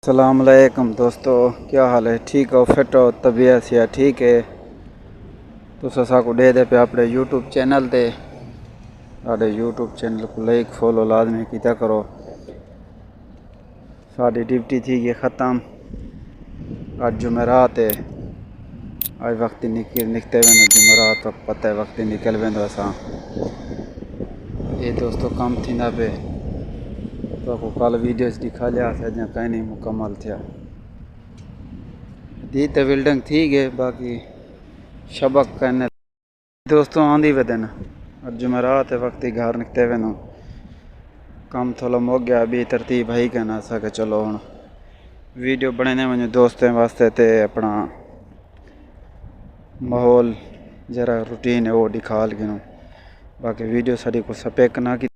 अस्सलाम वालेकुम दोस्तों, क्या हाल है? ठीक हो? फिट हो? तबीयत से ठीक है? तुस असा को दे पे अपने यूट्यूब चैनल ते साढ़े यूट्यूब चैनल को लाइक फॉलो लाजमी किया करो। साड़ी ड्यूटी थी ये ख़त्म। आज जुमेरात है, आज वक्त निकलते हुए जुमेरात वक्त पता है वक्त निकल वेंदो असां। ये दोस्तों कम थी ना पे तो आपको कल वीडियोस दिखा लिया था जहाँ कहीं नहीं मुकम्मल था दी तो बिल्डिंग थी गए बाकी शबक कहने दोस्तों आंधी वे दिन और जुमेरात वक्त ही घर निकते हुए नो कम थोड़ा मुक गया। अभी तरतीब है ही कहना सा कि चलो हूँ वीडियो बनाने मुझे दोस्तों वास्ते ते अपना माहौल जरा रूटीन है वो दिखा लगे। बाकी वीडियो साड़ी को सपेक ना की